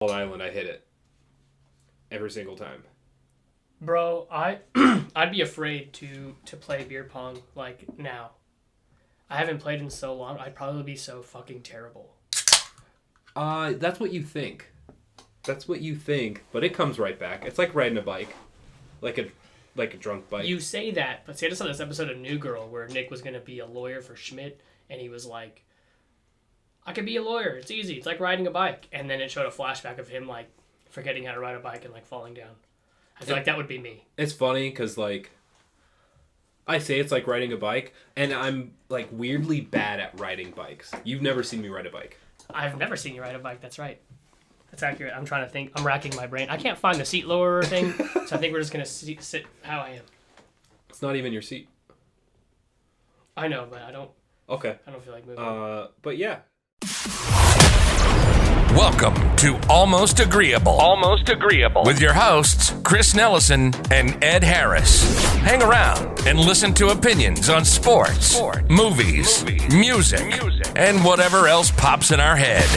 Island, I hit it every single time. Bro, I'd be afraid to play beer pong like now. I haven't played in so long. I'd probably be so fucking terrible. That's what you think. That's what you think, but it comes right back. It's like riding a bike, like a drunk bike. You say that, but see, I just saw this episode of New Girl where Nick was gonna be a lawyer for Schmidt, and he was like, "I could be a lawyer. It's easy. It's like riding a bike." And then it showed a flashback of him like forgetting how to ride a bike and like falling down. I feel like that would be me. It's funny because like I say it's like riding a bike, and I'm like weirdly bad at riding bikes. You've never seen me ride a bike. I've never seen you ride a bike. That's right. That's accurate. I'm trying to think. I'm racking my brain. I can't find the seat lower thing, so I think we're just gonna sit how I am. It's not even your seat. I know, but I don't. Okay. I don't feel like moving. But yeah. Welcome to Almost Agreeable. Almost Agreeable. With your hosts, Chris Nellison and Ed Harris. Hang around and listen to opinions on sports, movies, music, and whatever else pops in our head.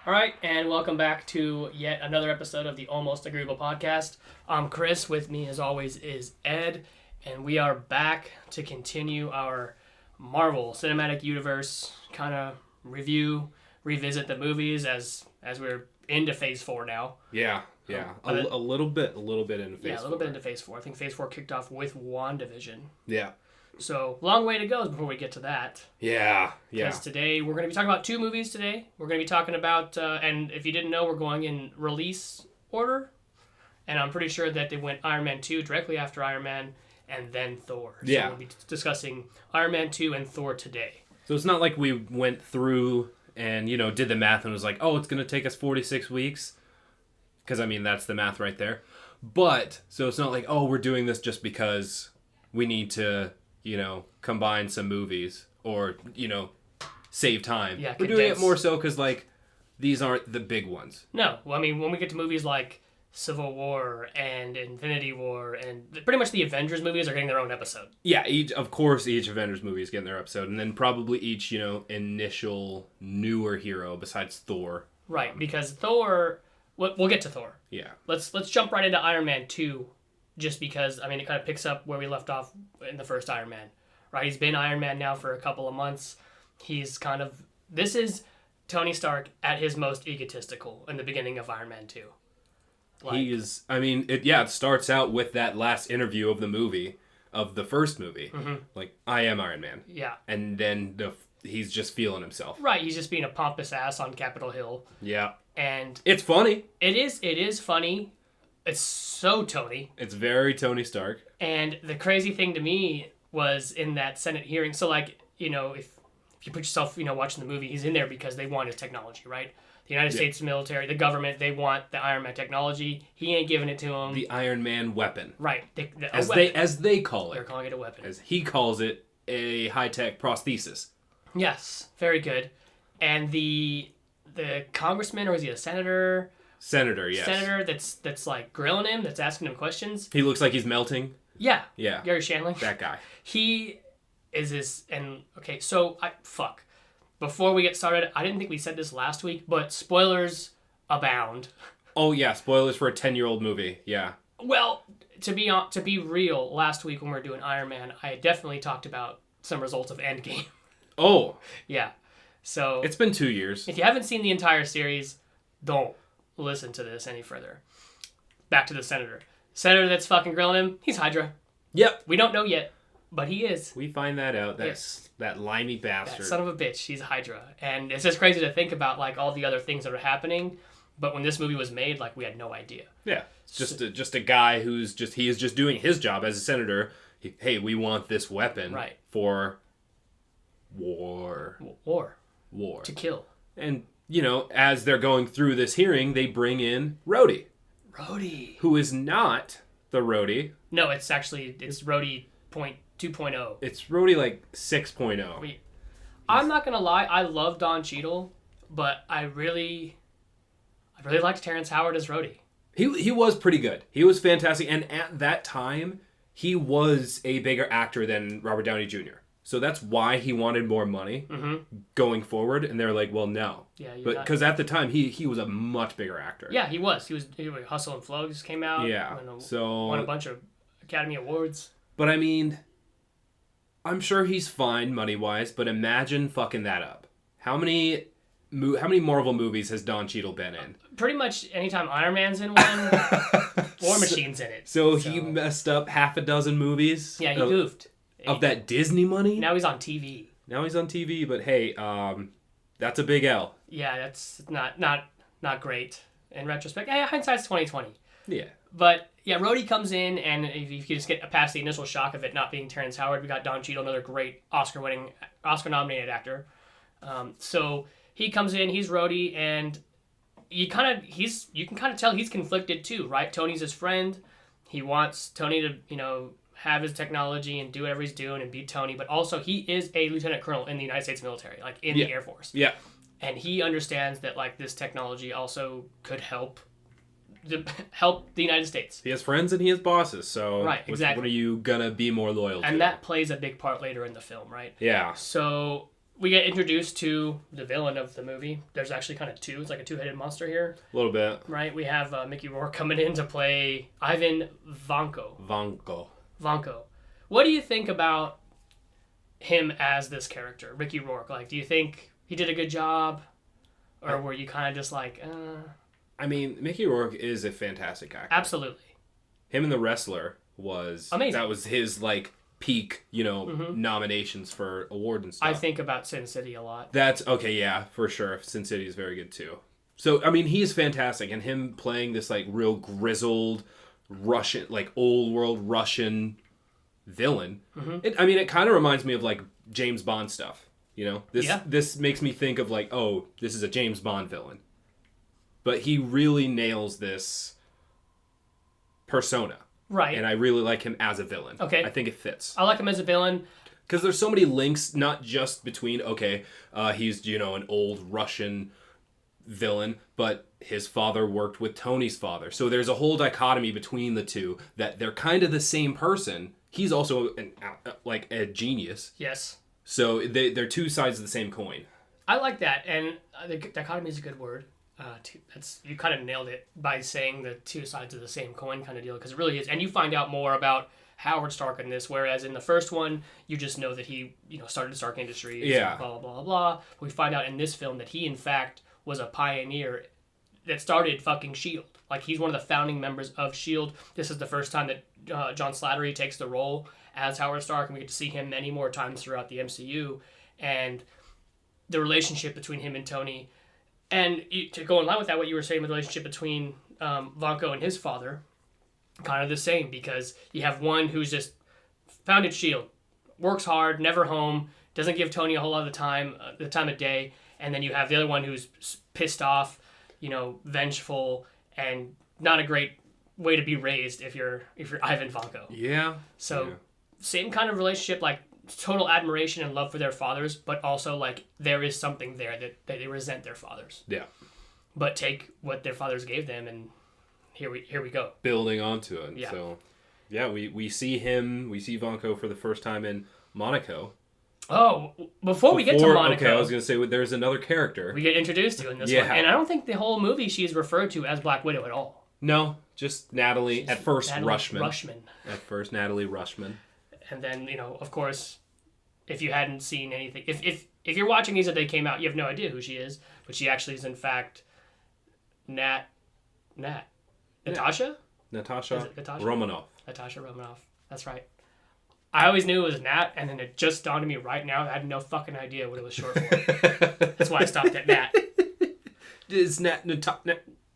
All right, and welcome back to yet another episode of the Almost Agreeable podcast. I'm Chris. With me, as always, is Ed, and we are back to continue our Marvel Cinematic Universe kind of revisit the movies as we're into Phase 4 now. Yeah. A little bit into Phase 4. Yeah, a little bit into Phase 4. I think Phase 4 kicked off with WandaVision. Yeah. So, long way to go before we get to that. Yeah. Because today, we're going to be talking about two movies today. We're going to be talking about, and if you didn't know, we're going in release order. And I'm pretty sure that they went Iron Man 2 directly after Iron Man, and then Thor. So yeah. we'll be discussing Iron Man 2 and Thor today. So it's not like we went through and, did the math and was like, oh, it's going to take us 46 weeks. Because, that's the math right there. But, so it's not like, oh, we're doing this just because we need to... combine some movies or, save time. Yeah, we're doing it more so because, these aren't the big ones. No. Well, when we get to movies like Civil War and Infinity War and pretty much the Avengers movies are getting their own episode. Yeah, each Avengers movie is getting their episode. And then probably each, initial newer hero besides Thor. Right, because Thor... We'll get to Thor. Yeah. Let's jump right into Iron Man 2. Just because, it kind of picks up where we left off in the first Iron Man, right? He's been Iron Man now for a couple of months. This is Tony Stark at his most egotistical in the beginning of Iron Man 2. He is, it starts out with that last interview of the first movie. Mm-hmm. I am Iron Man. Yeah. And then he's just feeling himself. Right, he's just being a pompous ass on Capitol Hill. Yeah. And... it's funny. It is funny. It's so Tony. It's very Tony Stark. And the crazy thing to me was in that Senate hearing. So, if you put yourself, watching the movie, he's in there because they want his technology, right? The United States military, the government, they want the Iron Man technology. He ain't giving it to them. The Iron Man weapon. Right. As they call it. They're calling it a weapon. As he calls it, a high-tech prosthesis. Yes. Very good. And the congressman, or is he a senator... Senator, yes. Senator that's grilling him, that's asking him questions. He looks like he's melting. Yeah. Yeah. Gary Shandling. That guy. He is this, and okay, so before we get started, I didn't think we said this last week, but spoilers abound. Oh yeah, spoilers for a 10-year-old movie. Yeah. Well, to be real, last week when we were doing Iron Man, I definitely talked about some results of Endgame. Oh. Yeah. So it's been 2 years. If you haven't seen the entire series, don't listen to this any further. Back to the senator. Senator that's fucking grilling him, he's Hydra. Yep. We don't know yet, but he is. We find that out. That's that limey bastard. That son of a bitch. He's Hydra. And it's just crazy to think about all the other things that are happening. But when this movie was made, we had no idea. Yeah. It's just a guy he is just doing his job as a senator. Hey, we want this weapon for war. War. To kill. And as they're going through this hearing, they bring in Rhodey. Who is not the Rhodey. No, it's Rhodey 2.0. It's Rhodey 6.0. I'm not going to lie, I love Don Cheadle, but I really liked Terrence Howard as Rhodey. He was pretty good. He was fantastic, and at that time, he was a bigger actor than Robert Downey Jr. So that's why he wanted more money going forward, and they're like, well, no. Yeah, but because at the time he was a much bigger actor. Yeah, he was. He was Hustle and Flow just came out. Yeah, so won a bunch of Academy Awards. But I mean, I'm sure he's fine money wise, but imagine fucking that up. How many Marvel movies has Don Cheadle been in? Pretty much anytime Iron Man's in one, War Machine's in it. So he messed up half a dozen movies. Yeah, he goofed. Of that Disney money? Now he's on TV. But hey, that's a big L. Yeah, that's not great in retrospect. Hey, hindsight's 2020. Yeah. But yeah, Rhodey comes in, and if you just get past the initial shock of it not being Terrence Howard, we got Don Cheadle, another great Oscar-nominated actor. So he comes in, he's Rhodey, and you can kind of tell he's conflicted too, right? Tony's his friend. He wants Tony to, have his technology and do whatever he's doing and beat Tony, but also he is a lieutenant colonel in the United States military, like in the Air Force. Yeah. And he understands that like this technology also could help the United States. He has friends and he has bosses, so right, exactly. What are you gonna be more loyal to? And that plays a big part later in the film, right? Yeah. So we get introduced to the villain of the movie. There's actually kind of two. It's like a two-headed monster here. A little bit. Right? We have Mickey Rourke coming in to play Ivan Vanko. What do you think about him as this character, Mickey Rourke? Like, do you think he did a good job? Or were you kind of just like, I mean, Mickey Rourke is a fantastic actor. Absolutely. Him and The Wrestler was... amazing. That was his, like, peak, nominations for award and stuff. I think about Sin City a lot. That's... Okay, yeah, for sure. Sin City is very good, too. So, I mean, he's fantastic. And him playing this, like, real grizzled Russian, like, old world Russian villain. It kind of reminds me of, like, James Bond stuff. This makes me think of, like, oh, this is a James Bond villain. But he really nails this persona. Right. And I really like him as a villain. Okay. I think it fits. I like him as a villain. Because there's so many links, not just between, he's, an old Russian villain, but his father worked with Tony's father. So there's a whole dichotomy between the two that they're kind of the same person. He's also a genius. Yes. So they're two sides of the same coin. I like that, and the dichotomy is a good word. You kind of nailed it by saying the two sides of the same coin kind of deal, because it really is. And you find out more about Howard Stark in this, whereas in the first one, you just know that he, started Stark Industries, blah, blah, blah, blah. We find out in this film that he, in fact, was a pioneer that started fucking S.H.I.E.L.D. Like, he's one of the founding members of S.H.I.E.L.D. This is the first time that John Slattery takes the role as Howard Stark, and we get to see him many more times throughout the MCU, and the relationship between him and Tony. And to go in line with that, what you were saying with the relationship between Vanko and his father, kind of the same, because you have one who's just founded S.H.I.E.L.D., works hard, never home, doesn't give Tony a whole lot of the time of day, and then you have the other one who's pissed off, vengeful, and not a great way to be raised if you're Ivan Vanko. Yeah. So same kind of relationship, like total admiration and love for their fathers, but also like there is something there that they resent their fathers. Yeah. But take what their fathers gave them, and here we go. Building onto it. Yeah. So, yeah, we see Vanko for the first time in Monaco. Oh, before we get to Monaco... Okay, I was going to say, there's another character. We get introduced to in this one. And I don't think the whole movie she is referred to as Black Widow at all. No, just Natalie, at first Natalie Rushman. At first, Natalie Rushman. And then, of course, if you hadn't seen anything... If you're watching these as they came out, you have no idea who she is. But she actually is, in fact, Natasha? Natasha Romanoff. Natasha Romanoff. That's right. I always knew it was Nat, and then it just dawned on me right now that I had no fucking idea what it was short for. That's why I stopped at Nat. It's Nat.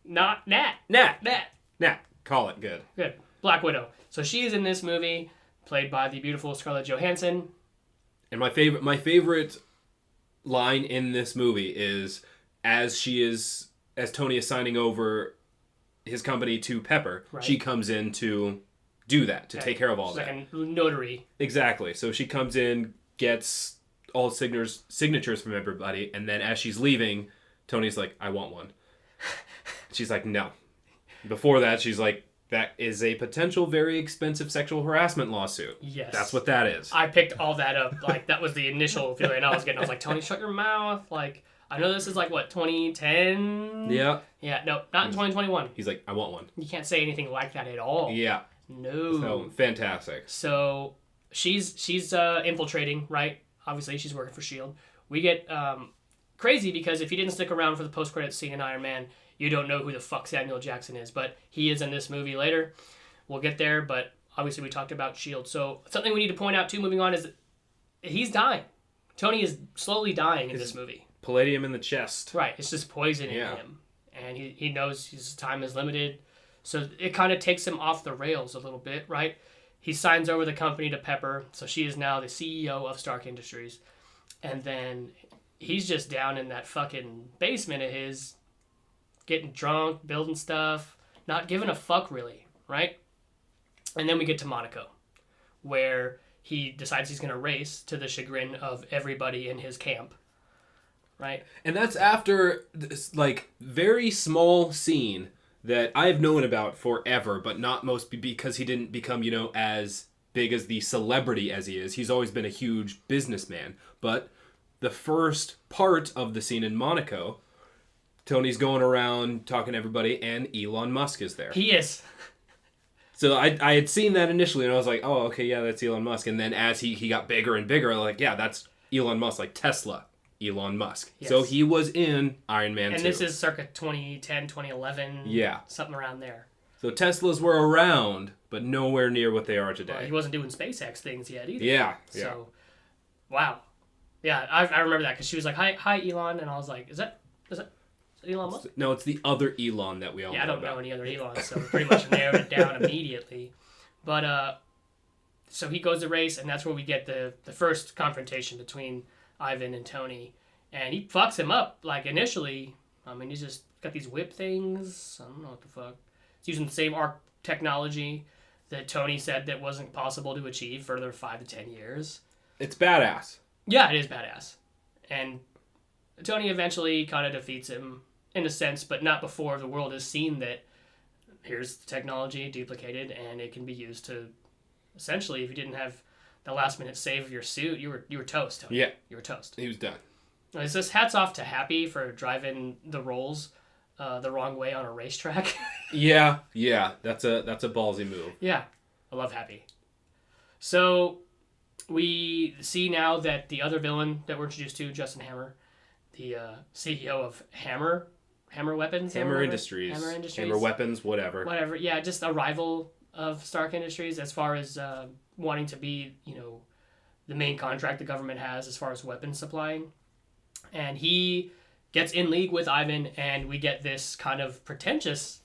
Not Nat. Nat. Call it good. Good. Black Widow. So she's in this movie, played by the beautiful Scarlett Johansson. And my favorite line in this movie is as Tony is signing over his company to Pepper, right. She comes in to do that, to take care of all that. She's like a notary. Exactly. So she comes in, gets all signatures from everybody, and then as she's leaving, Tony's like, I want one. She's like, no. Before that, she's like, that is a potential very expensive sexual harassment lawsuit. Yes. That's what that is. I picked all that up. Like, that was the initial feeling I was getting. I was like, Tony, shut your mouth. Like, I know this is like, what, 2010? Yeah. Yeah, no, not in 2021. He's like, I want one. You can't say anything like that at all. Yeah. No. So, fantastic. So, she's infiltrating, right? Obviously, she's working for S.H.I.E.L.D. We get crazy because if you didn't stick around for the post-credits scene in Iron Man, you don't know who the fuck Samuel Jackson is. But he is in this movie later. We'll get there, but obviously we talked about S.H.I.E.L.D. So, something we need to point out, too, moving on, is that he's dying. Tony is slowly dying in this movie. Palladium in the chest. Right, it's just poisoning him. And he knows his time is limited. So it kind of takes him off the rails a little bit, right? He signs over the company to Pepper, so she is now the CEO of Stark Industries. And then he's just down in that fucking basement of his, getting drunk, building stuff, not giving a fuck really, right? And then we get to Monaco, where he decides he's going to race to the chagrin of everybody in his camp, right? And that's after this, like, very small scene that I've known about forever, but not most because he didn't become, as big as the celebrity as he is. He's always been a huge businessman. But the first part of the scene in Monaco, Tony's going around talking to everybody, and Elon Musk is there. He is. So I had seen that initially, and I was like, oh, okay, yeah, that's Elon Musk. And then as he got bigger and bigger, like, yeah, that's Elon Musk, like Tesla. Elon Musk. Yes. So he was in Iron Man 2. And this is circa 2010, 2011. Yeah. Something around there. So Teslas were around, but nowhere near what they are today. Well, he wasn't doing SpaceX things yet either. Yeah. So, wow. Yeah, I remember that because she was like, hi, Elon. And I was like, is that Elon Musk? No, it's the other Elon that we all know I don't about. know any other Elon, so pretty much narrowed it down immediately. But, so he goes to race, and that's where we get the first confrontation between Ivan and Tony, and he fucks him up. Like, initially, I mean, he's just got these whip things. I don't know what the fuck. He's using the same arc technology that Tony said that wasn't possible to achieve for another 5 to 10 years. It's badass. Yeah, it is badass. And Tony eventually kind of defeats him, in a sense, but not before the world has seen that here's the technology duplicated, and it can be used to, essentially, if you didn't have the last minute save of your suit, you were toast, Tony. Yeah. You were toast. He was done. It's just hats off to Happy for driving the rolls the wrong way on a racetrack. Yeah. That's a ballsy move. Yeah. I love Happy. So we see now that the other villain that we're introduced to, Justin Hammer, the CEO of Hammer Weapons. Hammer Industries. Hammer Weapons, whatever. Whatever. Yeah, just a rival of Stark Industries as far as wanting to be, the main contract the government has as far as weapons supplying. And he gets in league with Ivan, and we get this kind of pretentious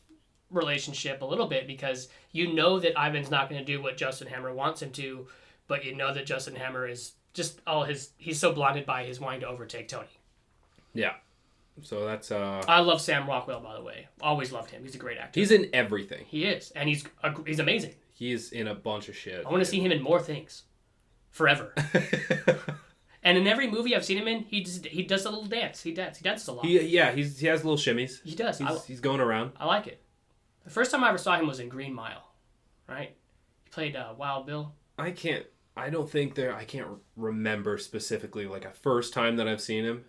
relationship a little bit because you know that Ivan's not going to do what Justin Hammer wants him to, but you know that Justin Hammer is just he's so blinded by his wanting to overtake Tony. Yeah. So that's I love Sam Rockwell, by the way. Always loved him. He's a great actor. He's in everything. He is, and he's amazing. He's in a bunch of shit. I want to see him in more things. Forever. And in every movie I've seen him in, he does a little dance. He dances a lot. He has little shimmies. He does. He's going around. I like it. The first time I ever saw him was in Green Mile, right? He played Wild Bill. I can't remember specifically like a first time that I've seen him.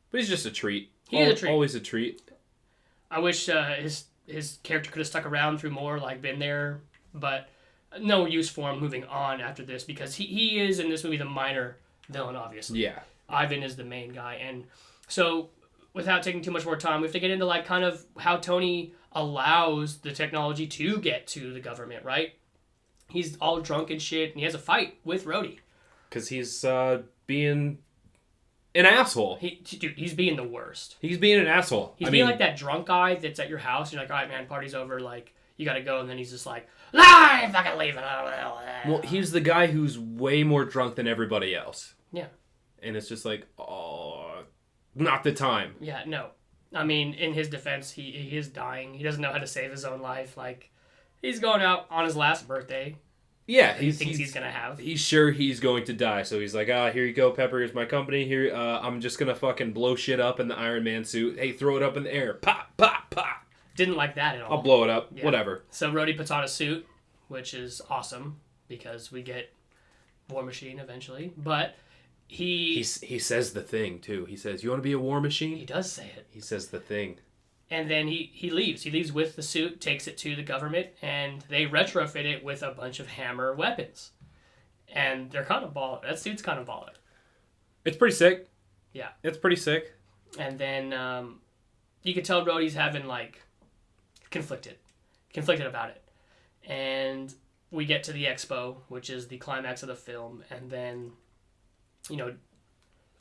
But he's just a treat. He is a treat. Always a treat. I wish his character could have stuck around through more, like been there, but no use for him moving on after this because he is in this movie the minor villain, obviously. Yeah. Ivan is the main guy, and so without taking too much more time, we have to get into like kind of how Tony allows the technology to get to the government, right? He's all drunk and shit, and he has a fight with Rhodey. Because he's being an asshole. He's being the worst. He's being an asshole. He's being like that drunk guy that's at your house. You're like, all right, man, party's over. Like, you got to go. And then he's just like, I'm fucking leaving. Well, he's the guy who's way more drunk than everybody else. Yeah. And it's just like, oh, not the time. Yeah, no. I mean, in his defense, he is dying. He doesn't know how to save his own life. Like, he's going out on his last birthday. Yeah, he thinks he's going to have. He's sure he's going to die. So he's like, here you go, Pepper. Here's my company. Here, I'm just going to fucking blow shit up in the Iron Man suit. Hey, throw it up in the air. Pop, pop, pop. Didn't like that at all. I'll blow it up. Yeah. Whatever. So Rhodey puts on a suit, which is awesome because we get War Machine eventually. But he says the thing too. He says, "You want to be a war machine?" He does say it. He says the thing. And then he leaves. He leaves with the suit, takes it to the government, and they retrofit it with a bunch of hammer weapons. And they're kind of baller. That suit's kind of baller. It's pretty sick. Yeah. It's pretty sick. And then you could tell Rhodey's having, like, conflicted about it. And we get to the expo, which is the climax of the film, and then, you know,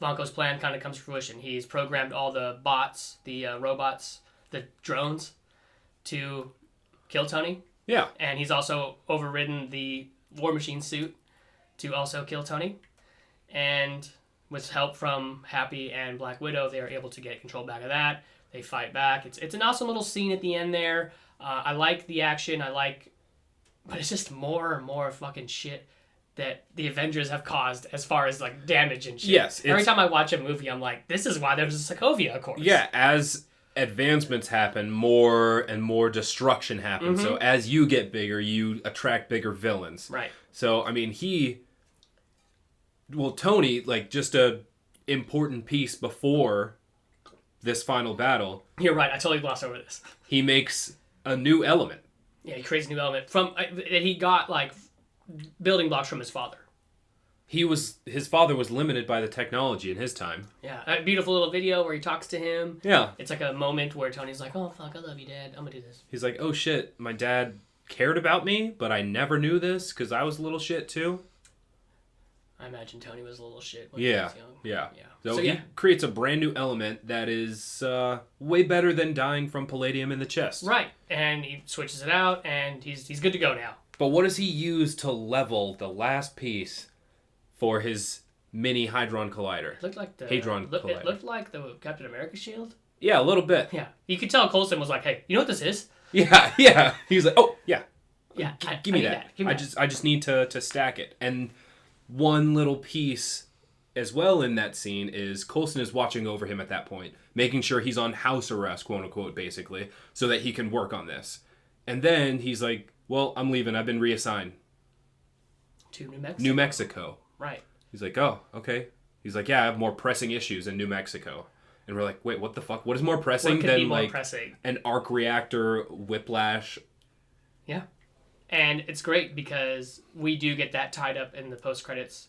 Vanko's plan kind of comes to fruition. He's programmed all the bots, the robots, the drones, to kill Tony. Yeah. And he's also overridden the War Machine suit to also kill Tony. And with help from Happy and Black Widow, they are able to get control back of that. They fight back. It's an awesome little scene at the end there. I like the action. But it's just more and more fucking shit that the Avengers have caused as far as, like, damage and shit. Yes. Every time I watch a movie, I'm like, this is why there's a Sokovia Accord. Yeah, as advancements happen, more and more destruction happens. Mm-hmm. So as you get bigger, you attract bigger villains. Right. So, I mean, Tony, like, just a important piece before this final battle. You're right. I totally glossed over this. He makes a new element. Yeah, he creates a new element that he got, like, building blocks from his father. His father was limited by the technology in his time. Yeah, a beautiful little video where he talks to him. Yeah. It's like a moment where Tony's like, "Oh fuck, I love you, Dad. I'm gonna do this." He's like, "Oh shit, my dad cared about me, but I never knew this because I was a little shit too." I imagine Tony was a little shit when he was young. Yeah. So he creates a brand new element that is way better than dying from palladium in the chest. Right, and he switches it out, and he's good to go now. But what does he use to level the last piece for his mini Hadron Collider? It looked like the Hadron Collider. It looked like the Captain America shield. Yeah, a little bit. Yeah, you could tell Coulson was like, "Hey, you know what this is?" Yeah. He was like, "Oh, yeah. Yeah, Give me that. I just need to stack it." And one little piece as well in that scene is Coulson is watching over him at that point, making sure he's on house arrest, quote unquote, basically, so that he can work on this. And then he's like, "Well, I'm leaving. I've been reassigned to New Mexico." New Mexico. Right. He's like, "Oh, okay." He's like, "Yeah, I have more pressing issues in New Mexico." And we're like, "Wait, what the fuck? What is more pressing than more like pressing? An arc reactor whiplash?" Yeah. And it's great because we do get that tied up in the post-credits.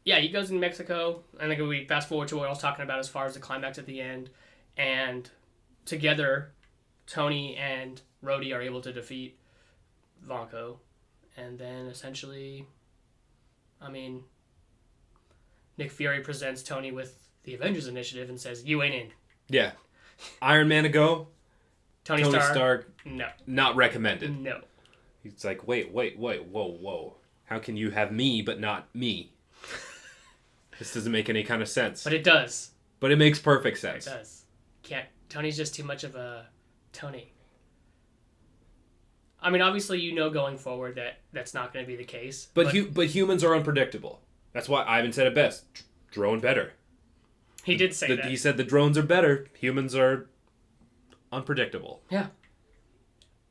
Yeah, he goes in Mexico, and then we fast forward to what I was talking about as far as the climax at the end, and together, Tony and Rhodey are able to defeat Vanko, and then essentially, I mean, Nick Fury presents Tony with the Avengers Initiative and says, "You ain't in." Yeah. Iron Man a go. Tony Stark, no. not recommended. No. He's like, wait, whoa. How can you have me but not me? This doesn't make any kind of sense. But it does. But it makes perfect sense. It does. Tony's just too much of a Tony. I mean, obviously, you know going forward that that's not going to be the case. But humans are unpredictable. That's why Ivan said it best. Drone better. He did say that. He said the drones are better. Humans are unpredictable. Yeah.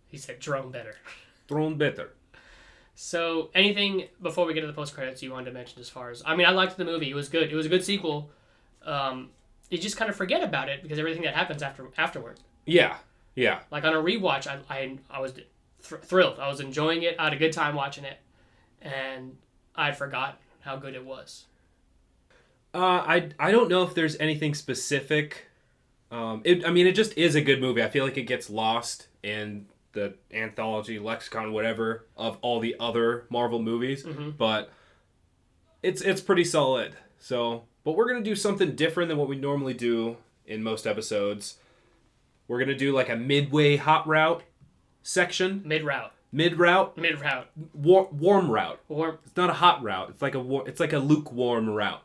He said drone better. Drone better. So, anything before we get to the post-credits you wanted to mention as far as... I mean, I liked the movie. It was good. It was a good sequel. You just kind of forget about it because everything that happens afterward. Yeah. Like, on a rewatch, I was thrilled. I was enjoying it. I had a good time watching it. And I forgot how good it was. I don't know if there's anything specific. It just is a good movie. I feel like it gets lost in the anthology, lexicon, whatever, of all the other Marvel movies. Mm-hmm. But it's pretty solid. So, but we're going to do something different than what we normally do in most episodes. We're going to do like a midway hot route section. Mid-route. Warm route. Warm. It's not a hot route. It's like a lukewarm route.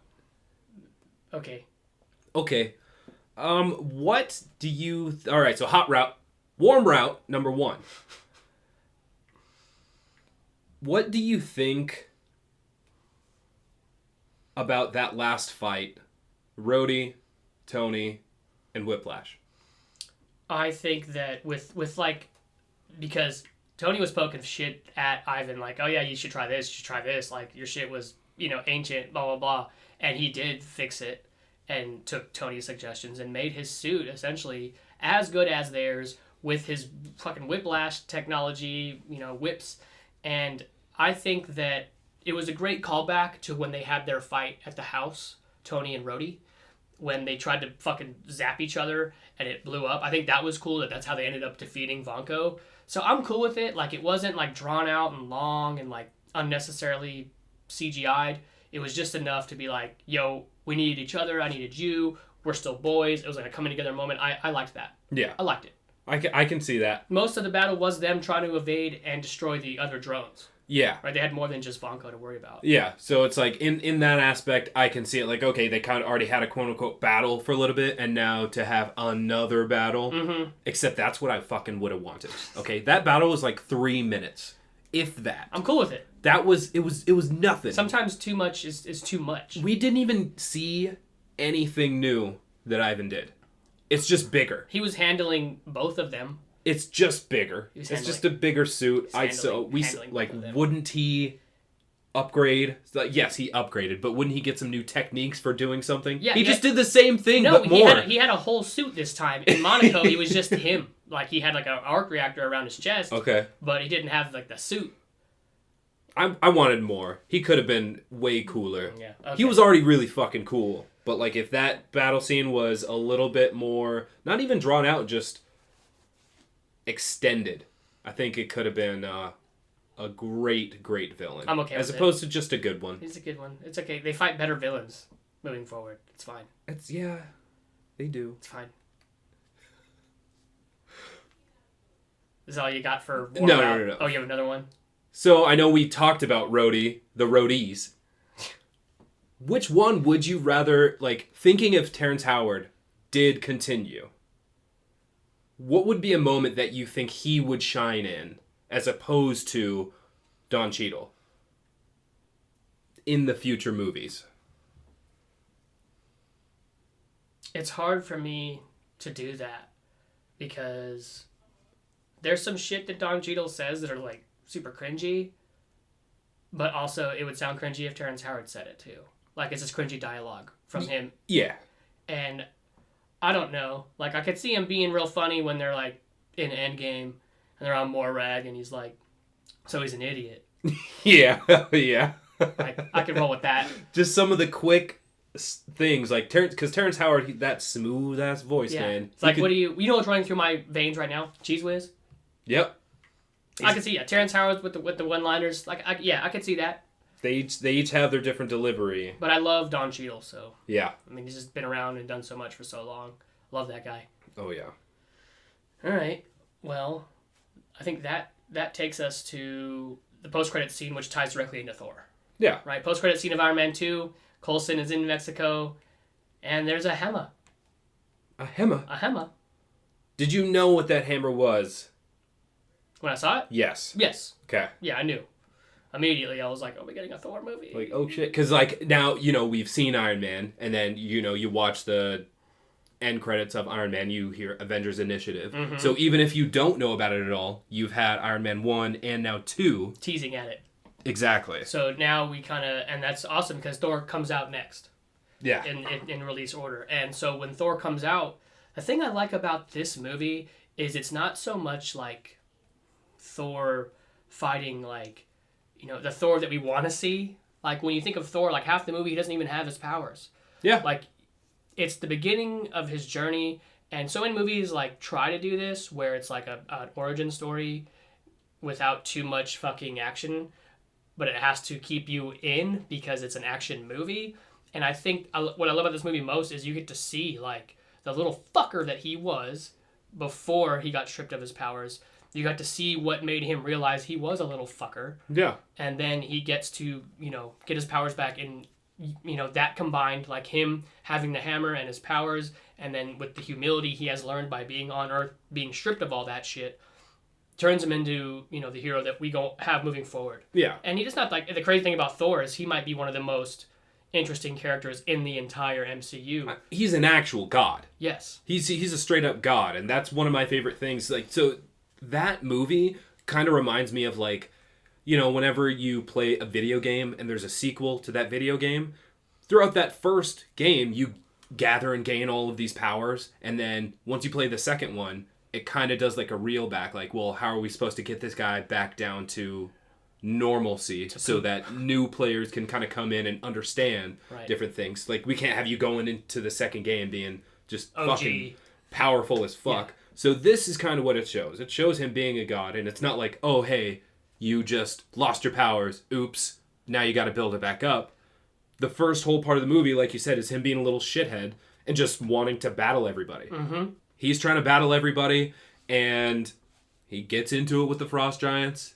Okay. What do you... All right, so hot route. Warm route, number 1. What do you think about that last fight? Rhodey, Tony, and Whiplash. I think that with like, because Tony was poking shit at Ivan, like, oh yeah, you should try this, like, your shit was, ancient, blah, blah, blah. And he did fix it and took Tony's suggestions and made his suit essentially as good as theirs with his fucking whiplash technology, whips. And I think that it was a great callback to when they had their fight at the house, Tony and Rhodey, when they tried to fucking zap each other and it blew up. I think that was cool that's how they ended up defeating Vonko. So I'm cool with it. Like, it wasn't like drawn out and long and like unnecessarily CGI'd. It was just enough to be like, yo, we needed each other. I needed you. We're still boys. It was like a coming together moment. I liked that. Yeah. I liked it. I can see that. Most of the battle was them trying to evade and destroy the other drones. Yeah. Right? They had more than just Vonko to worry about. Yeah. So it's like, in that aspect, I can see it like, okay, they kind of already had a quote-unquote battle for a little bit, and now to have another battle, except that's what I fucking would have wanted. Okay? That battle was like 3 minutes. If that. I'm cool with it. That was, it was nothing. Sometimes too much is too much. We didn't even see anything new that Ivan did. It's just bigger. He was handling both of them. It's just bigger. It's just a bigger suit. Wouldn't he upgrade? Yes, he upgraded, but wouldn't he get some new techniques for doing something? Yeah, he just did the same thing, but more. He had a whole suit this time. In Monaco, he was just him. Like, he had like an arc reactor around his chest. Okay. But he didn't have like the suit. I wanted more. He could have been way cooler. Yeah. Okay. He was already really fucking cool. But like, if that battle scene was a little bit more, not even drawn out, just extended, I think it could have been a great villain. I'm okay with it. As opposed to just a good one. He's a good one. It's okay. They fight better villains moving forward. It's fine. Yeah, they do. It's fine. Is that all you got for No. Oh, you have another one? So, I know we talked about the roadies. Which one would you rather, like, thinking if Terrence Howard did continue, what would be a moment that you think he would shine in, as opposed to Don Cheadle in the future movies? It's hard for me to do that, because there's some shit that Don Cheadle says that are, like, super cringy, but also it would sound cringy if Terrence Howard said it too. Like, it's just cringy dialogue from him. Yeah. And I don't know. Like, I could see him being real funny when they're, like, in Endgame and they're on Morag and he's like, so he's an idiot. Yeah. Yeah. Like, I could roll with that. Just some of the quick things, like, because Terrence Howard, that smooth-ass voice, man. It's like, what do you know what's running through my veins right now? Cheese Whiz? Yep. I can see, Terrence Howard with the one-liners. Like, I could see that. They each have their different delivery. But I love Don Cheadle, so. Yeah. I mean, he's just been around and done so much for so long. Love that guy. Oh, yeah. All right. Well, I think that takes us to the post-credit scene, which ties directly into Thor. Yeah. Right? Post-credit scene of Iron Man 2. Coulson is in Mexico. And there's a hammer. A hammer? A hammer. Did you know what that hammer was? When I saw it? Yes. Yes. Okay. Yeah, I knew. Immediately, I was like, "Oh, we're getting a Thor movie." Like, oh shit. Because, like, now, we've seen Iron Man, and then, you watch the end credits of Iron Man, you hear Avengers Initiative. Mm-hmm. So even if you don't know about it at all, you've had Iron Man 1 and now 2. Teasing at it. Exactly. So now we kind of, and that's awesome because Thor comes out next. Yeah. In release order. And so when Thor comes out, the thing I like about this movie is it's not so much like Thor fighting, like, the Thor that we want to see. Like, when you think of Thor, like, half the movie he doesn't even have his powers. Yeah. Like, it's the beginning of his journey. And so in movies, like, try to do this where it's like an origin story without too much fucking action, but it has to keep you in because it's an action movie. And I think what I love about this movie most is you get to see, like, the little fucker that he was before he got stripped of his powers. You got to see what made him realize he was a little fucker. Yeah. And then he gets to, get his powers back. And, that combined, like him having the hammer and his powers, and then with the humility he has learned by being on Earth, being stripped of all that shit, turns him into, the hero that we go have moving forward. Yeah. And he just not, like, the crazy thing about Thor is he might be one of the most interesting characters in the entire MCU. He's an actual god. Yes. He's a straight up god, and that's one of my favorite things. Like, so that movie kind of reminds me of, like, you know, whenever you play a video game and there's a sequel to that video game, throughout that first game, you gather and gain all of these powers, and then once you play the second one, it kind of does like a reel back, like, well, how are we supposed to get this guy back down to normalcy so that new players can kind of come in and understand different things. Like, we can't have you going into the second game being just OG. Fucking powerful as fuck. Yeah. So this is kind of what it shows. It shows him being a god, and it's not like, oh, hey, you just lost your powers. Oops. Now you got to build it back up. The first whole part of the movie, like you said, is him being a little shithead and just wanting to battle everybody. Mm-hmm. He's trying to battle everybody, and he gets into it with the Frost Giants.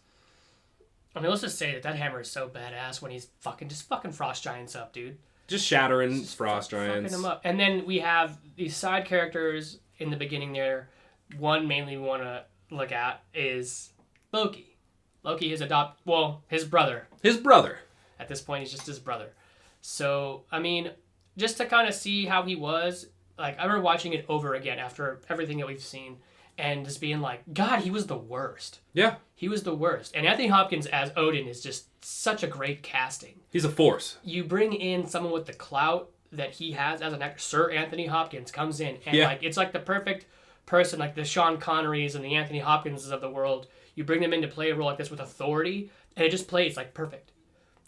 I mean, let's just say that hammer is so badass when he's fucking Frost Giants up, dude. Just shattering Frost Giants. Fucking them up. And then we have these side characters in the beginning there. One mainly we want to look at is Loki. Loki is his brother. His brother. At this point, he's just his brother. So, I mean, just to kind of see how he was, like, I remember watching it over again after everything that we've seen, and just being like, God, he was the worst. Yeah. He was the worst. And Anthony Hopkins as Odin is just such a great casting. He's a force. You bring in someone with the clout that he has as an actor. Sir Anthony Hopkins comes in, and like, it's like the perfect person, like the Sean Connerys and the Anthony Hopkinses of the world. You bring them in to play a role like this with authority, and it just plays like perfect.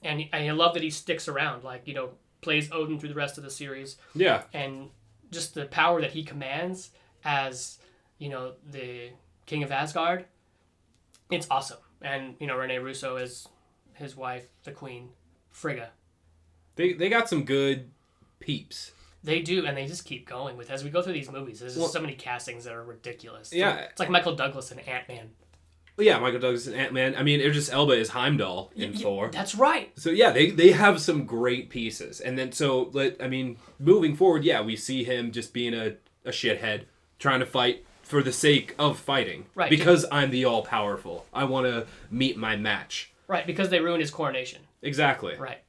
And I love that he sticks around, like, you know, plays Odin through the rest of the series. Yeah. And just the power that he commands as, you know, the King of Asgard, it's awesome. And, you know, Rene Russo is his wife, the Queen, Frigga. They got some good peeps. They do, and they just keep going with as we go through these movies. There's just so many castings that are ridiculous. Yeah. It's like Michael Douglas and Ant-Man. Yeah, Michael Douglas and Ant-Man. I mean, Idris Elba is Heimdall in Thor. That's right. So, yeah, they have some great pieces. And then, moving forward, yeah, we see him just being a shithead, trying to fight for the sake of fighting. Right. Because I'm the all-powerful. I want to meet my match. Right, because they ruined his coronation. Exactly. Right.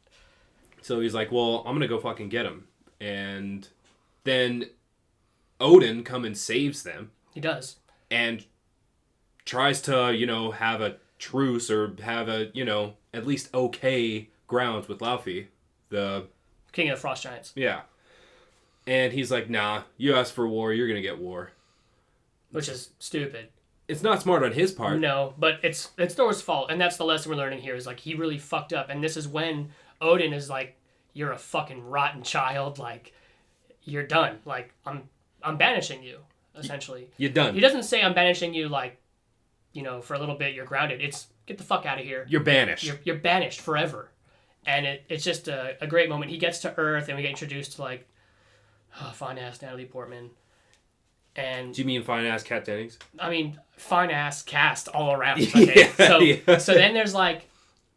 So he's like, well, I'm going to go fucking get him. And then Odin comes and saves them. He does. And tries to, you know, have a truce or have a, you know, at least okay grounds with Laufey, the King of the Frost Giants. Yeah. And he's like, nah, you asked for war, you're going to get war. Which is stupid. It's not smart on his part. No, but it's Thor's fault. And that's the lesson we're learning here is, like, he really fucked up. And this is when Odin is like, you're a fucking rotten child. Like, you're done. Like, I'm banishing you, essentially. You're done. He doesn't say I'm banishing you, like, you know, for a little bit, you're grounded. It's, get the fuck out of here. You're banished. You're banished forever. And it's just a great moment. He gets to Earth, and we get introduced to, like, fine-ass Natalie Portman. And do you mean fine-ass Kat Dennings? I mean, fine-ass cast all around. Okay? So then there's, like,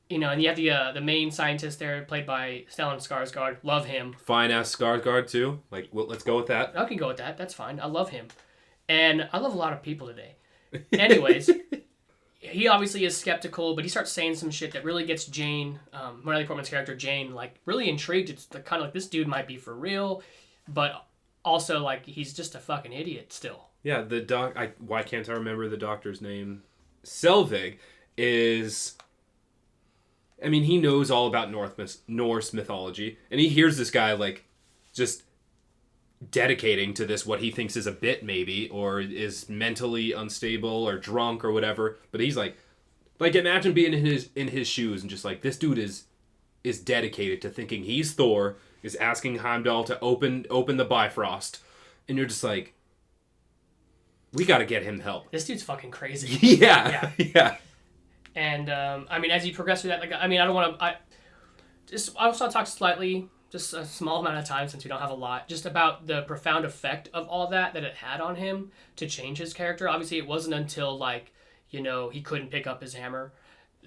you know, and you have the main scientist there, played by Stellan Skarsgård. Love him. Fine-ass Skarsgård, too. Like, well, let's go with that. I can go with that. That's fine. I love him. And I love a lot of people today. Anyways, he obviously is skeptical, but he starts saying some shit that really gets Jane, Natalie Portman's character, Jane, like, really intrigued. It's kind of like, this dude might be for real, but also, like, he's just a fucking idiot still. Yeah, why can't I remember the doctor's name? Selvig is, I mean, he knows all about Norse mythology, and he hears this guy, like, just dedicating to this, what he thinks is a bit, maybe, or is mentally unstable or drunk or whatever, but he's like imagine being in his shoes and just like, this dude is dedicated to thinking he's Thor, is asking Heimdall to open the Bifrost, and you're just like, we got to get him help. This dude's fucking crazy. Yeah. And I mean, as you progress through that, like, I mean, I don't want to, I just want to talk slightly, just a small amount of time since we don't have a lot, just about the profound effect of all that it had on him to change his character. Obviously, it wasn't until, like, you know, he couldn't pick up his hammer,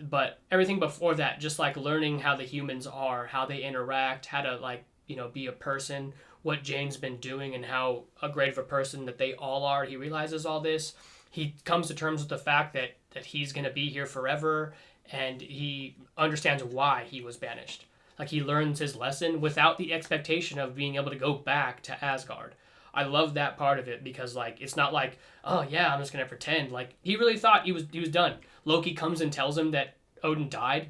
but everything before that, just like learning how the humans are, how they interact, how to, like, you know, be a person, what Jane's been doing and how great of a person that they all are. He realizes all this. He comes to terms with the fact that he's going to be here forever, and he understands why he was banished. Like, he learns his lesson without the expectation of being able to go back to Asgard. I love that part of it because, like, it's not like, oh yeah, I'm just gonna pretend. Like, he really thought he was done. Loki comes and tells him that Odin died.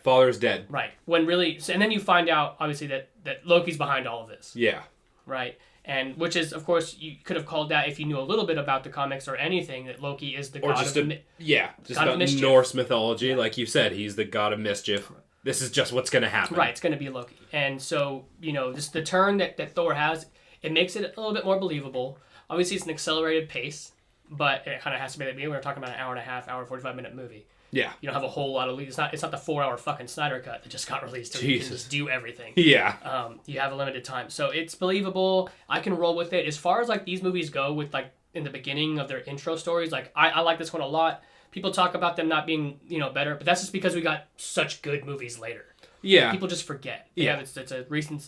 Father's dead. Right. When really, and then you find out obviously that Loki's behind all of this. Yeah. Right. And which is, of course, you could have called that if you knew a little bit about the comics or anything, that Loki is the god just of just about mischief. Norse mythology, like you said, he's the god of mischief. This is just what's gonna happen. Right. It's gonna be Loki, and so just the turn that Thor has. It makes it a little bit more believable. Obviously, it's an accelerated pace, but it kind of has to be that. We're talking about an hour and a half, 45-minute movie. Yeah. You don't have a whole lot of... It's not the 4-hour fucking Snyder cut that just got released. So you can just do everything. Yeah. You have a limited time. So it's believable. I can roll with it. As far as, like, these movies go with, like, in the beginning of their intro stories, like, I like this one a lot. People talk about them not being, better, but that's just because we got such good movies later. Yeah. People just forget. It's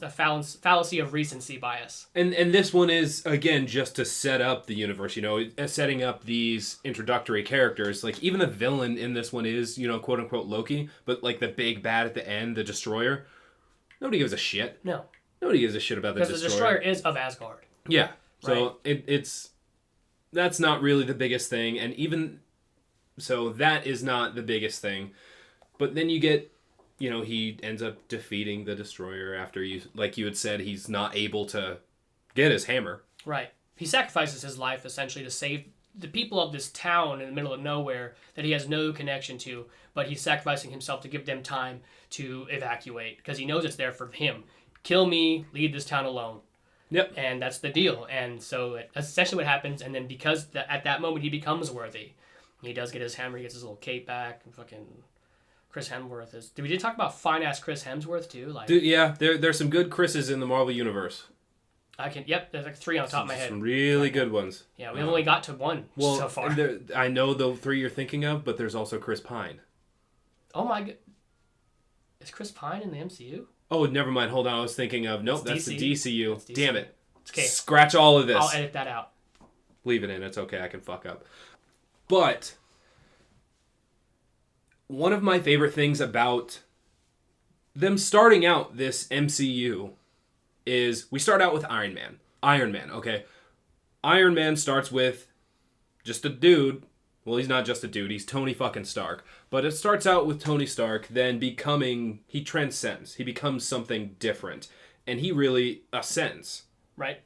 a fallacy of recency bias. And this one is, again, just to set up the universe, setting up these introductory characters. Like, even the villain in this one is, quote unquote Loki, but like the big bad at the end, the Destroyer, nobody gives a shit. No. Nobody gives a shit about the Destroyer. Because the Destroyer is of Asgard. Yeah. So right? That's not really the biggest thing. And even, so that is not the biggest thing. But then you get... he ends up defeating the Destroyer after you had said, he's not able to get his hammer. Right. He sacrifices his life, essentially, to save the people of this town in the middle of nowhere that he has no connection to, but he's sacrificing himself to give them time to evacuate, because he knows it's there for him. Kill me, leave this town alone. Yep. And that's the deal. And so that's essentially what happens, and then because at that moment he becomes worthy, he does get his hammer, he gets his little cape back, and fucking... Chris Hemsworth is... Did we talk about fine-ass Chris Hemsworth, too? Like, dude, yeah, there's some good Chris's in the Marvel Universe. There's like 3 on the top of my head. Some really good ones. Yeah, we've only got to 1 so far. I know the 3 you're thinking of, but there's also Chris Pine. Oh my god. Is Chris Pine in the MCU? Oh, never mind. Hold on. I was thinking of... Nope, that's the DCU. That's DC. Damn it. Okay. Scratch all of this. I'll edit that out. Leave it in. It's okay. I can fuck up. But... one of my favorite things about them starting out this MCU is we start out with Iron Man. Iron Man, okay? Iron Man starts with just a dude. Well, he's not just a dude. He's Tony fucking Stark. But it starts out with Tony Stark, then he transcends. He becomes something different. And he really ascends. Right.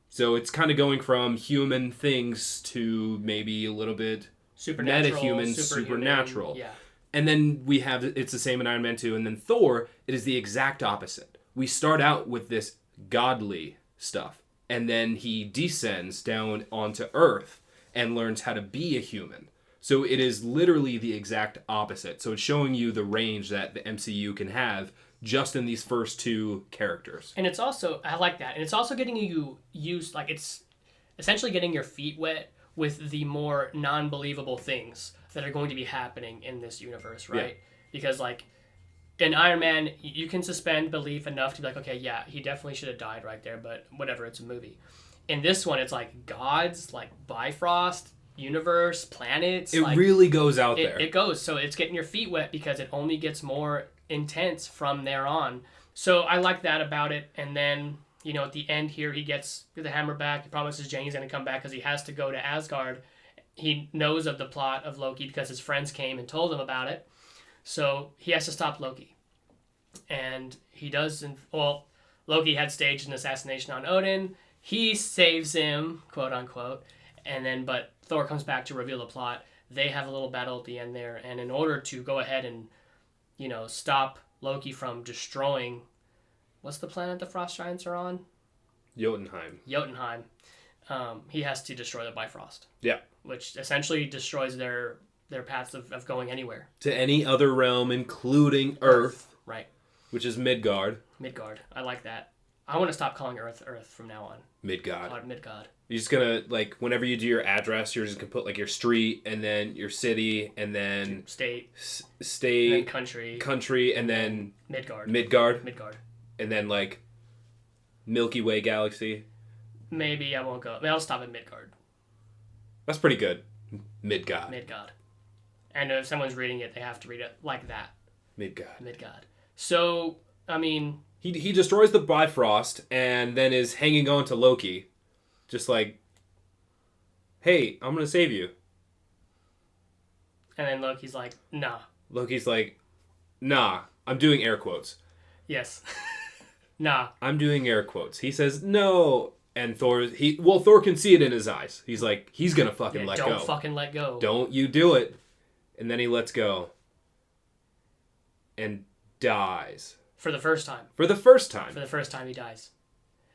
So it's kind of going from human things to maybe a little bit supernatural, metahuman, supernatural. Yeah. And then we have, it's the same in Iron Man 2. And then Thor, it is the exact opposite. We start out with this godly stuff. And then he descends down onto Earth and learns how to be a human. So it is literally the exact opposite. So it's showing you the range that the MCU can have just in these first 2 characters. And it's also, I like that. And it's also getting you used, like it's essentially getting your feet wet with the more non-believable things that are going to be happening in this universe, right? Yeah. Because, like, in Iron Man, you can suspend belief enough to be like, okay, yeah, he definitely should have died right there, but whatever, it's a movie. In this one, it's like gods, like Bifrost, universe, planets. It like, really goes out there. It goes. So it's getting your feet wet because it only gets more intense from there on. So I like that about it. And then, at the end here, he gets the hammer back. He promises Jane he's going to come back because he has to go to Asgard. He knows of the plot of Loki because his friends came and told him about it. So he has to stop Loki. And he does. Loki had staged an assassination on Odin. He saves him, quote unquote. And then, but Thor comes back to reveal the plot. They have a little battle at the end there. And in order to go ahead and, stop Loki from destroying, what's the planet the Frost Giants are on? Jotunheim. He has to destroy the Bifrost. Yeah. Which essentially destroys their paths of going anywhere. To any other realm, including Earth. Right. Which is Midgard. Midgard. I like that. I want to stop calling Earth from now on. Midgard. Call it Midgard. You're just gonna, like, whenever you do your address, you're just gonna put, like, your street, and then your city, and then... State. State. And then country. Country, and then... Midgard. And then, like, Milky Way Galaxy. Maybe I won't go. I mean, I'll stop at Midgard. That's pretty good. Midgard. And if someone's reading it, they have to read it like that. Midgard. So, I mean... He destroys the Bifrost and then is hanging on to Loki. Just like, hey, I'm going to save you. And then Loki's like, nah. Loki's like, nah, I'm doing air quotes. Yes. Nah. I'm doing air quotes. He says, no. And Thor can see it in his eyes. He's like, he's going to fucking let go. Don't fucking let go. Don't you do it. And then he lets go. And dies. For the first time. For the first time. For the first time he dies.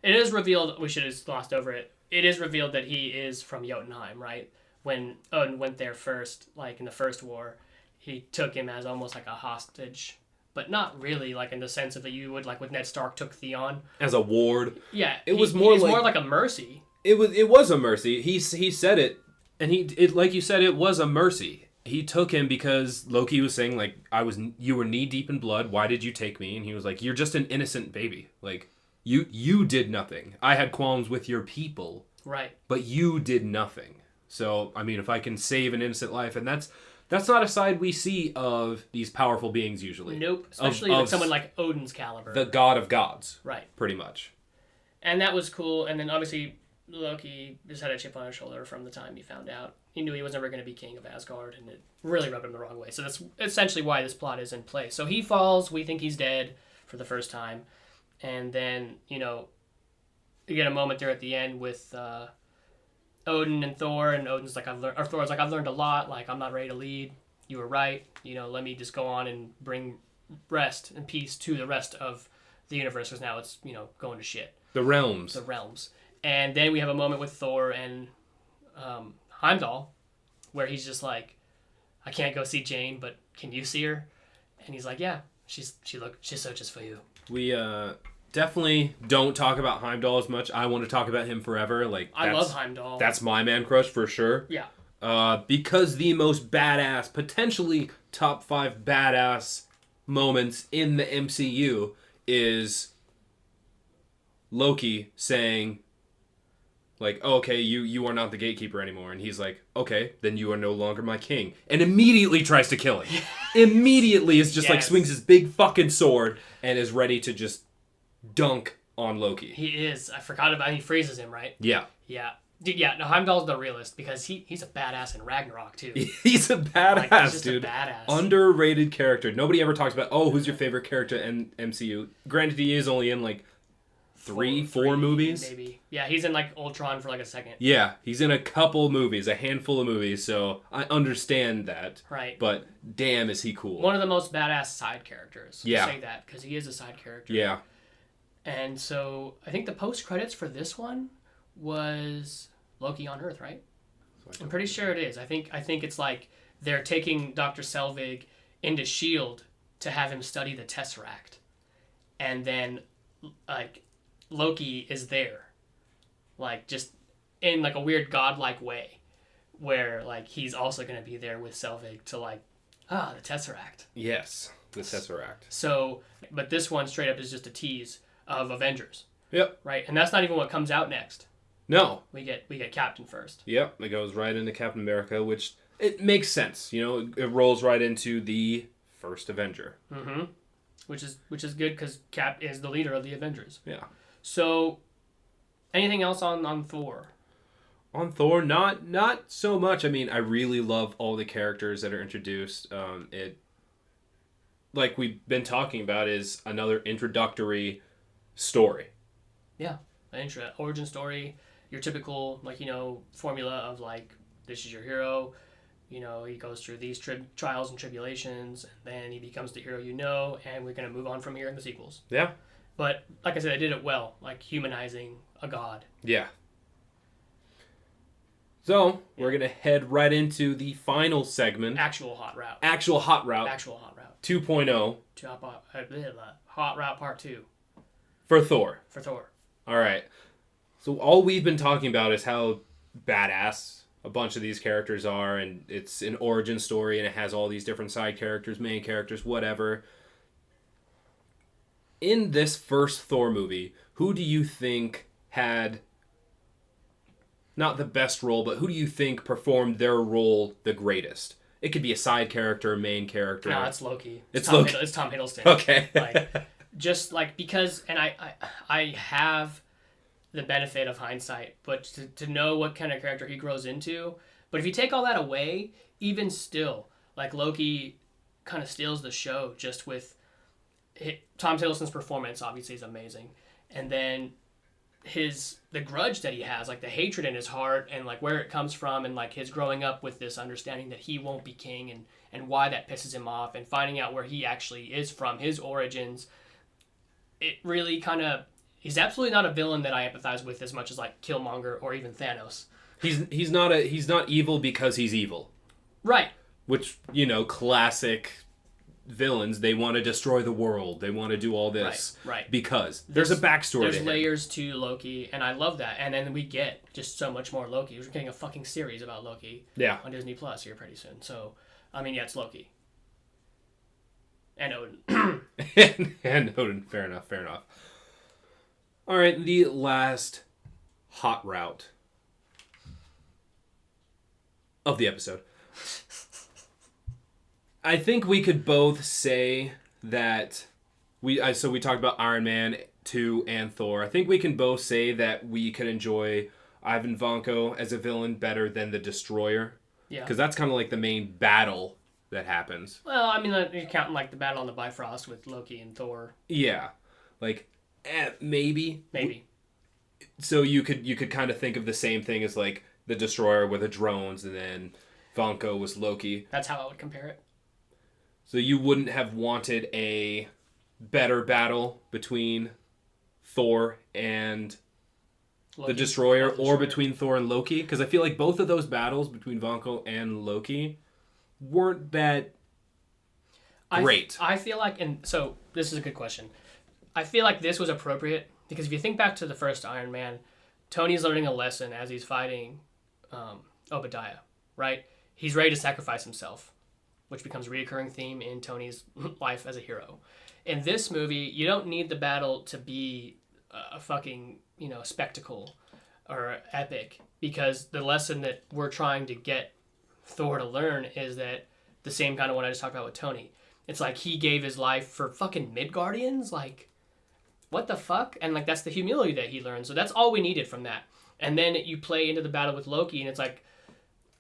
It is revealed, we should have glossed over it, it is revealed that he is from Jotunheim, right? When Odin went there first, like in the first war, he took him as almost like a hostage. But not really, like in the sense of that you would, like with Ned Stark took Theon. As a ward. Yeah. It was more like a mercy. It was a mercy. He said it, and it like you said, it was a mercy. He took him because Loki was saying, like, you were knee deep in blood. Why did you take me? And he was like, you're just an innocent baby. Like, you did nothing. I had qualms with your people. Right. But you did nothing. So, I mean, if I can save an innocent life, and that's not a side we see of these powerful beings usually. Nope. Especially with someone like Odin's caliber. The god of gods. Right. Pretty much. And that was cool. And then obviously Loki just had a chip on his shoulder from the time he found out. He knew he was never going to be king of Asgard, and it really rubbed him the wrong way. So that's essentially why this plot is in place. So he falls, we think he's dead for the first time. And then, you get a moment there at the end with Odin and Thor, and Odin's like, Thor's like, I've learned a lot, like, I'm not ready to lead. You were right. Let me just go on and bring rest and peace to the rest of the universe, because now it's, going to shit. The realms. And then we have a moment with Thor and Heimdall, where he's just like, I can't go see Jane, but can you see her? And he's like, yeah, she searches for you. We definitely don't talk about Heimdall as much. I want to talk about him forever. Like, I love Heimdall. That's my man crush for sure. Yeah. Because the most badass, potentially top 5 badass moments in the MCU is Loki saying, like, oh, okay, you are not the gatekeeper anymore. And he's like, okay, then you are no longer my king. And immediately tries to kill him. Immediately is just like swings his big fucking sword and is ready to just dunk on Loki. He is. I forgot about he freezes him, right? Yeah. Yeah. Dude, yeah, no, Heimdall's the realist because he's a badass in Ragnarok too. He's a badass, he's just dude. A badass. Underrated character. Nobody ever talks about, who's your favorite character in MCU? Granted, he is only in like four movies. Maybe. Yeah, he's in like Ultron for like a second. Yeah, he's in a couple movies, a handful of movies, so I understand that. Right. But damn, is he cool. One of the most badass side characters. Yeah. Say that, because he is a side character. Yeah. And so, I think the post-credits for this one was Loki on Earth, right? I'm pretty sure it is. I think it's like they're taking Dr. Selvig into S.H.I.E.L.D. to have him study the Tesseract. And then, like, Loki is there. Like, just in, like, a weird godlike way. Where, like, he's also going to be there with Selvig to, like, the Tesseract. Yes, the Tesseract. So, but this one straight up is just a tease of Avengers. Yep. Right? And that's not even what comes out next. No. We get Captain first. Yep, it goes right into Captain America, which it makes sense. It rolls right into the first Avenger. Mm-hmm. Which is good because Cap is the leader of the Avengers. Yeah. So, anything else on Thor? On Thor, not so much. I mean, I really love all the characters that are introduced. It, like we've been talking about, is another introductory story. Yeah, an origin story. Your typical, like, formula of, like, this is your hero. He goes through these trials and tribulations, and then he becomes the hero and we're going to move on from here in the sequels. Yeah. But, like I said, I did it well, like humanizing a god. Yeah. So, we're going to head right into the final segment. Actual hot route. 2.0. Hot route part 2. For Thor. All right. So all we've been talking about is how badass a bunch of these characters are, and it's an origin story, and it has all these different side characters, main characters, whatever. In this first Thor movie, who do you think had not the best role, but who do you think performed their role the greatest? It could be a side character, main character. No, it's Loki. It's Loki. It's Tom Hiddleston. Okay. just like because, and I have the benefit of hindsight, but to know what kind of character he grows into. But if you take all that away, even still, like Loki kind of steals the show just with Tom Hiddleston's performance. Obviously, is amazing, and then the grudge that he has, like the hatred in his heart, and like where it comes from, and like his growing up with this understanding that he won't be king, and why that pisses him off, and finding out where he actually is from, his origins. It really kind of, he's absolutely not a villain that I empathize with as much as like Killmonger or even Thanos. He's not evil because he's evil. Right. Which, classic villains, they want to destroy the world. They want to do all this. Right. Because there's a backstory. There's layers to Loki, and I love that. And then we get just so much more Loki. We're getting a fucking series about Loki. Yeah. On Disney Plus here pretty soon. So, I mean, yeah, it's Loki. And Odin. and Odin. Fair enough. All right, the last hot route of the episode. I think we could both say that we talked about Iron Man 2 and Thor. I think we can both say that we can enjoy Ivan Vanko as a villain better than the Destroyer. Yeah. Because that's kind of like the main battle that happens. Well, I mean, you're counting like the battle on the Bifrost with Loki and Thor. Yeah. Like, maybe. Maybe. So you could kind of think of the same thing as like the Destroyer with the drones, and then Vanko was Loki. That's how I would compare it. So you wouldn't have wanted a better battle between Thor and the Destroyer, or between Thor and Loki? Because I feel like both of those battles between Vanko and Loki weren't that great. I feel like, and so this is a good question. I feel like this was appropriate because if you think back to the first Iron Man, Tony's learning a lesson as he's fighting Obadiah, right? He's ready to sacrifice himself, which becomes a reoccurring theme in Tony's life as a hero. In this movie, you don't need the battle to be a fucking, spectacle or epic, because the lesson that we're trying to get Thor to learn is that the same kind of one I just talked about with Tony. It's like he gave his life for fucking Midgardians, like, what the fuck? And like that's the humility that he learned. So that's all we needed from that. And then you play into the battle with Loki, and it's like,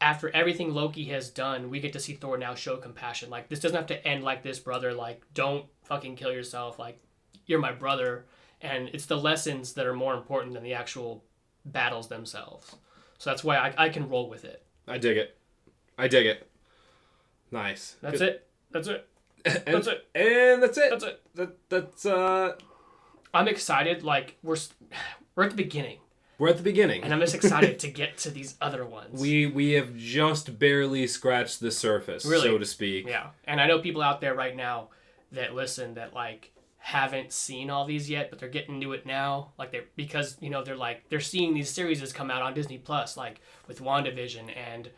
after everything Loki has done, we get to see Thor now show compassion. Like, this doesn't have to end like this, brother. Like, don't fucking kill yourself. Like, you're my brother. And it's the lessons that are more important than the actual battles themselves. So that's why I can roll with it. I dig it. Nice. That's it. And that's it. That's I'm excited. Like, we're at the beginning. We're at the beginning. And I'm just excited to get to these other ones. We have just barely scratched the surface, really, so to speak. Yeah. And I know people out there right now that listen that, like, haven't seen all these yet, but they're getting into it now. Like, because they're seeing these series come out on Disney Plus, like, with WandaVision and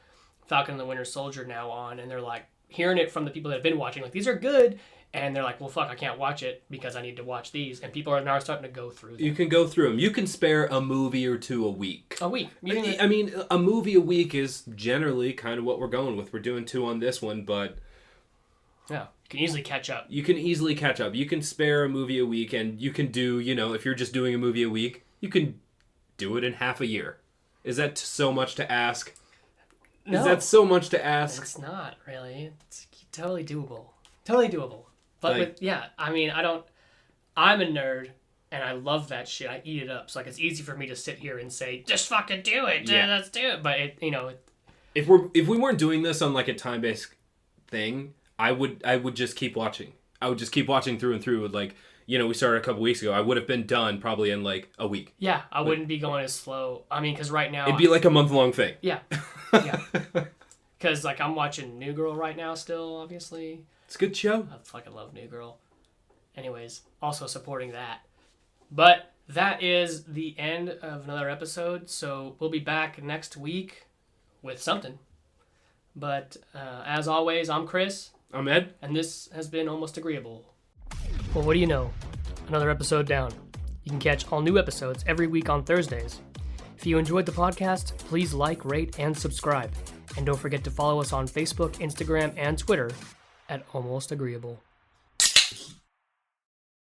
Falcon and the Winter Soldier now on, and they're, like, hearing it from the people that have been watching, like, these are good. And they're like, well, fuck, I can't watch it because I need to watch these. And people are now starting to go through them. You can go through them. You can spare a movie or two a week. A week. I mean, a movie a week is generally kind of what we're going with. We're doing 2 on this one, but... Yeah, you can easily catch up. You can spare a movie a week, and you can do, if you're just doing a movie a week, you can do it in half a year. Is that so much to ask? No. Is that so much to ask? It's not, really. It's totally doable. Totally doable. But I'm a nerd, and I love that shit. I eat it up. So, like, it's easy for me to sit here and say, just fucking do it. Yeah. Let's do it. But, if we weren't doing this on, like, a time-based thing, I would just keep watching. I would just keep watching through and through. Like, we started a couple weeks ago. I would have been done probably in, like, a week. Yeah, I wouldn't be going as slow. I mean, because right now... It'd be like a month-long thing. Yeah. Yeah. Because, like, I'm watching New Girl right now still, obviously. It's a good show. I fucking love New Girl. Anyways, also supporting that. But that is the end of another episode. So we'll be back next week with something. But as always, I'm Chris. I'm Ed. And this has been Almost Agreeable. Well, what do you know? Another episode down. You can catch all new episodes every week on Thursdays. If you enjoyed the podcast, please like, rate, and subscribe. And don't forget to follow us on Facebook, Instagram, and Twitter at Almost Agreeable.